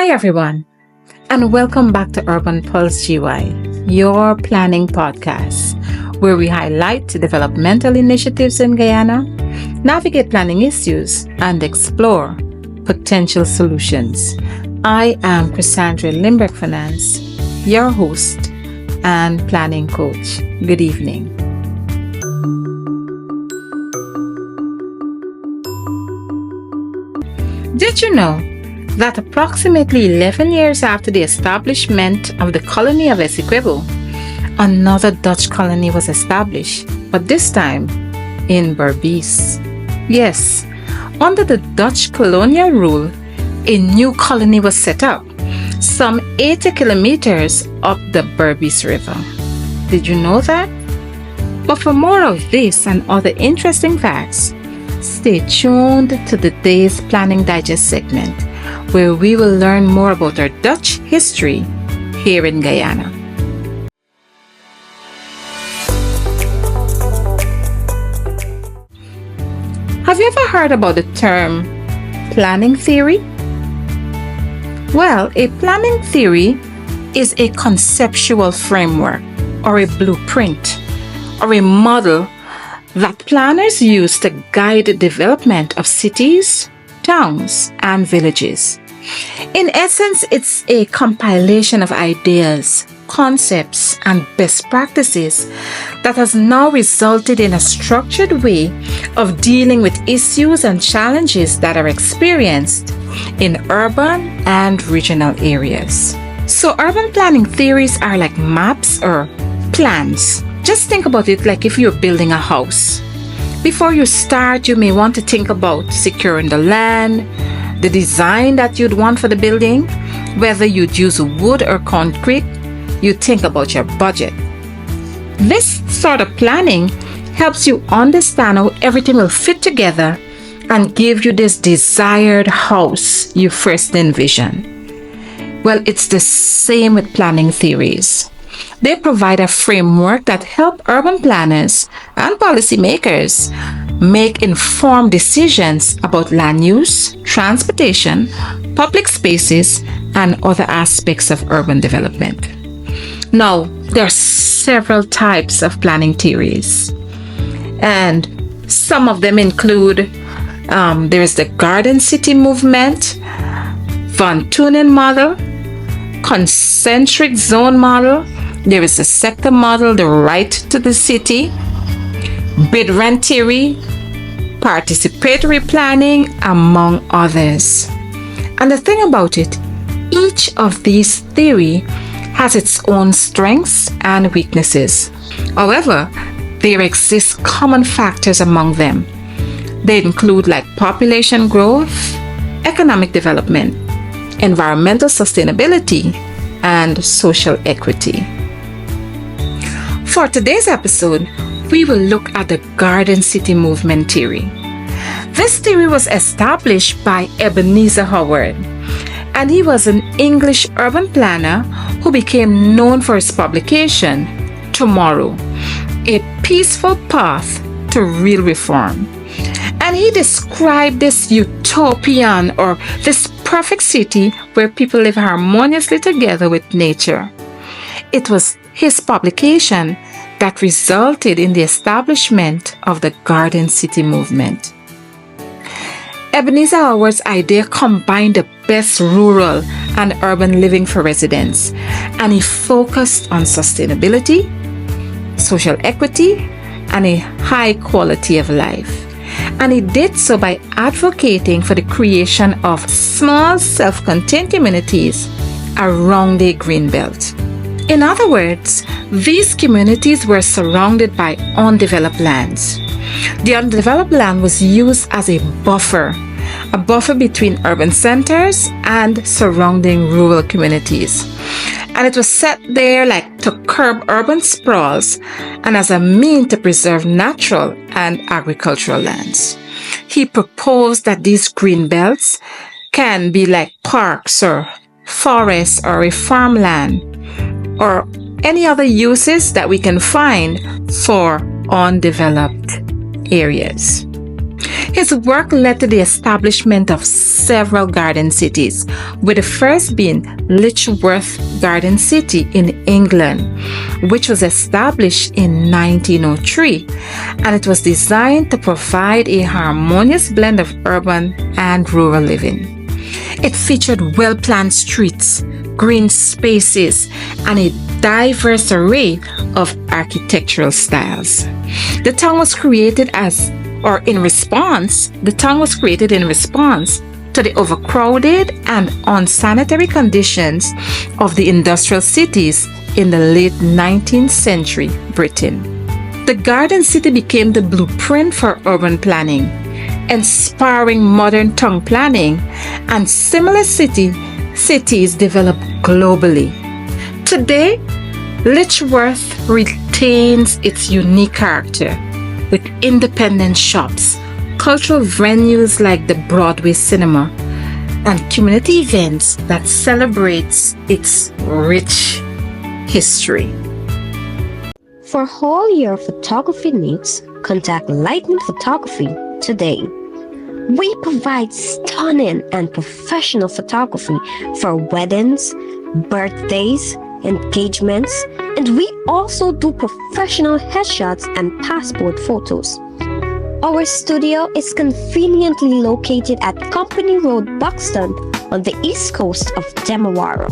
Hi everyone, and welcome back to Urban Pulse GY, your planning podcast, where we highlight developmental initiatives in Guyana, navigate planning issues, and explore potential solutions. I am Cassandra Limbeck Finance, your host and planning coach. Good evening. Did you know that approximately 11 years after the establishment of the colony of S1E8, another Dutch colony was established, but this time in Berbice? Yes, under the Dutch colonial rule, a new colony was set up, some 80 kilometers up the Berbice River. Did you know that? But for more of this and other interesting facts, stay tuned to today's Planning Digest segment, where we will learn more about our Dutch history here in Guyana. Have you ever heard about the term planning theory? Well, a planning theory is a conceptual framework or a blueprint or a model that planners use to guide the development of cities, towns, and villages. In essence, it's a compilation of ideas, concepts, and best practices that has now resulted in a structured way of dealing with issues and challenges that are experienced in urban and regional areas. So urban planning theories are like maps or plans. Just think about it like if you're building a house. Before you start, you may want to think about securing the land, the design that you'd want for the building, whether you'd use wood or concrete. You think about your budget. This sort of planning helps you understand how everything will fit together and give you this desired house you first envision. Well, it's the same with planning theories. They provide a framework that helps urban planners and policymakers make informed decisions about land use, transportation, public spaces, and other aspects of urban development. Now, there are several types of planning theories, and some of them include there is the Garden City movement, Van Tunen model, concentric zone model. There is the sector model, the right to the city, bid rent theory, participatory planning, among others. And the thing about it, each of these theories has its own strengths and weaknesses. However, there exist common factors among them. They include like population growth, economic development, environmental sustainability, and social equity. For today's episode, we will look at the Garden City movement theory. This theory was established by Ebenezer Howard, and he was an English urban planner who became known for his publication, Tomorrow, A Peaceful Path to Real Reform. And he described this utopian or this perfect city where people live harmoniously together with nature. It was his publication that resulted in the establishment of the Garden City movement. Ebenezer Howard's idea combined the best rural and urban living for residents, and he focused on sustainability, social equity, and a high quality of life. And he did so by advocating for the creation of small self-contained communities around the greenbelt. In other words, these communities were surrounded by undeveloped lands. The undeveloped land was used as a buffer between urban centers and surrounding rural communities. And it was set there like to curb urban sprawls and as a means to preserve natural and agricultural lands. He proposed that these green belts can be like parks or forests or a farmland or any other uses that we can find for undeveloped areas. His work led to the establishment of several garden cities, with the first being Lichworth Garden City in England, which was established in 1903, and it was designed to provide a harmonious blend of urban and rural living. It featured well-planned streets, green spaces, and a diverse array of architectural styles. The town was created in response to the overcrowded and unsanitary conditions of the industrial cities in the late 19th century Britain. The Garden City became the blueprint for urban planning, inspiring modern town planning, and similar cities developed globally. Today, Lichworth retains its unique character with independent shops, cultural venues like the Broadway Cinema, and community events that celebrates its rich history. For all your photography needs, contact Lightning Photography today. We provide stunning and professional photography for weddings, birthdays, engagements, and we also do professional headshots and passport photos. Our studio is conveniently located at Company Road, Buxton, on the east coast of Demerara.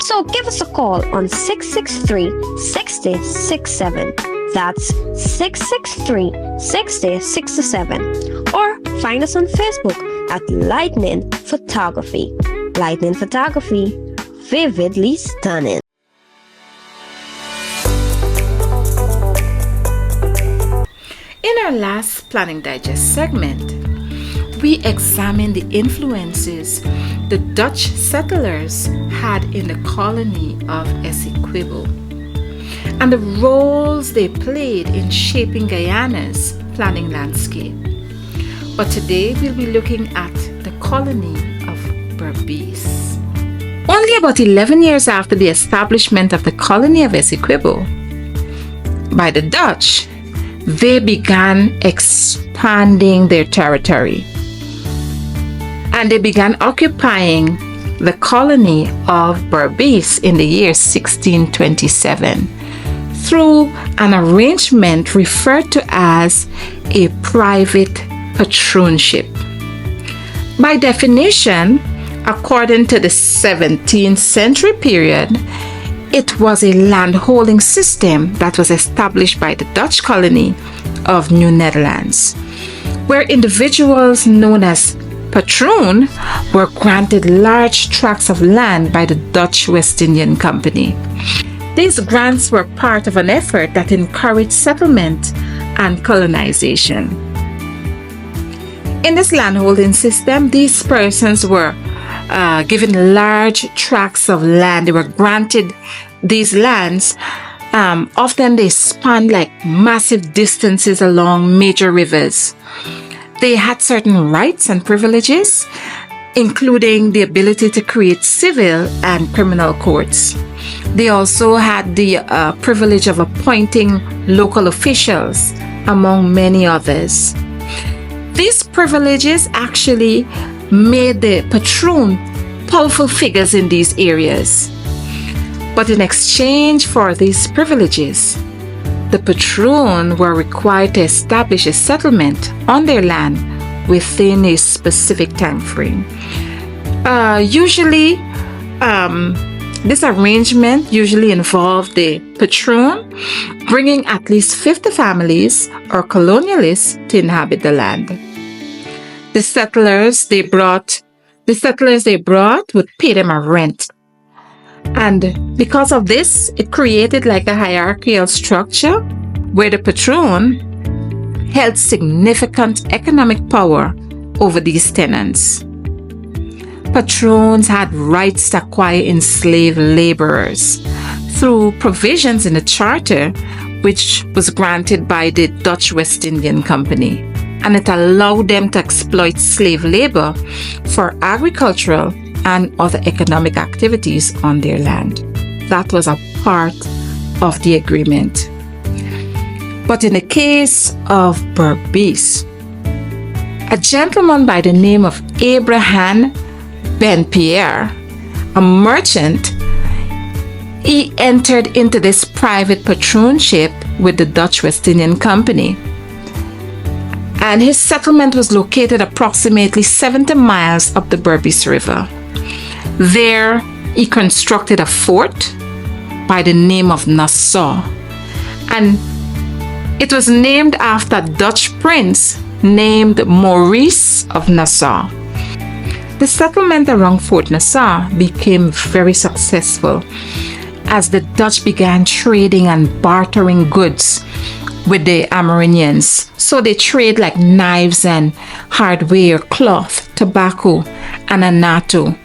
So give us a call on 663-6067. That's 663-6067. Or find us on Facebook at Lightning Photography. Lightning Photography, vividly stunning. In our last Planning Digest segment, we examined the influences the Dutch settlers had in the colony of Essequibo and the roles they played in shaping Guyana's planning landscape. But today we'll be looking at the colony of Berbice. Only about 11 years after the establishment of the colony of Essequibo by the Dutch, they began expanding their territory, and they began occupying the colony of Berbice in the year 1627 through an arrangement referred to as a private patroonship. By definition, according to the 17th century period, it was a landholding system that was established by the Dutch colony of New Netherlands, where individuals known as patroon were granted large tracts of land by the Dutch West Indian Company. These grants were part of an effort that encouraged settlement and colonization. In this landholding system, these persons were given large tracts of land. They were granted these lands. Often they spanned like massive distances along major rivers. They had certain rights and privileges, including the ability to create civil and criminal courts. They also had the privilege of appointing local officials, among many others. These privileges actually made the patroon powerful figures in these areas. But in exchange for these privileges, the patroon were required to establish a settlement on their land within a specific time frame. This arrangement usually involved the patroon bringing at least 50 families or colonialists to inhabit the land. The settlers they brought would pay them a rent. And because of this, it created like a hierarchical structure where the patroon held significant economic power over these tenants. Patroons had rights to acquire enslaved laborers through provisions in the charter, which was granted by the Dutch West Indian Company, and it allowed them to exploit slave labor for agricultural and other economic activities on their land. That was a part of the agreement. But in the case of Berbice, a gentleman by the name of Abraham Ben-Pierre, a merchant, he entered into this private patronship with the Dutch West Indian Company. And his settlement was located approximately 70 miles up the Berbice River. There, he constructed a fort by the name of Nassau. And it was named after a Dutch prince named Maurice of Nassau. The settlement around Fort Nassau became very successful as the Dutch began trading and bartering goods with the Amerindians. So they trade like knives and hardware, cloth, tobacco, and anato.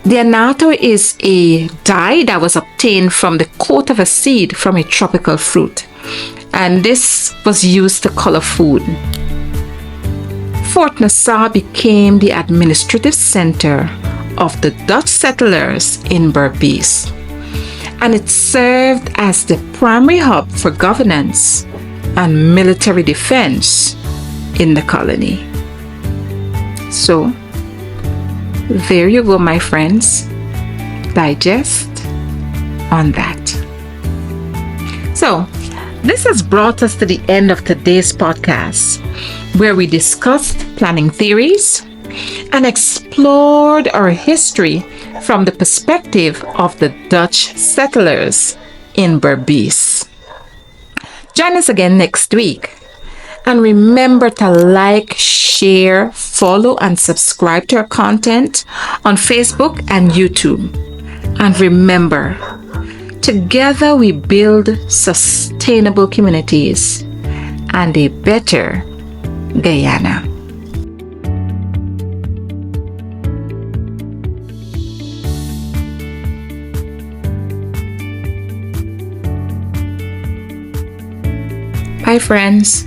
The anato is a dye that was obtained from the coat of a seed from a tropical fruit, and this was used to color food. Fort Nassau became the administrative center of the Dutch settlers in Berbice, and it served as the primary hub for governance and military defense in the colony. So, there you go, my friends. Digest on that. So, this has brought us to the end of today's podcast, where we discussed planning theories and explored our history from the perspective of the Dutch settlers in Berbice. Join us again next week. And remember to like, share, follow, and subscribe to our content on Facebook and YouTube. And remember, together we build sustainable communities and a better Guyana. Bye, friends.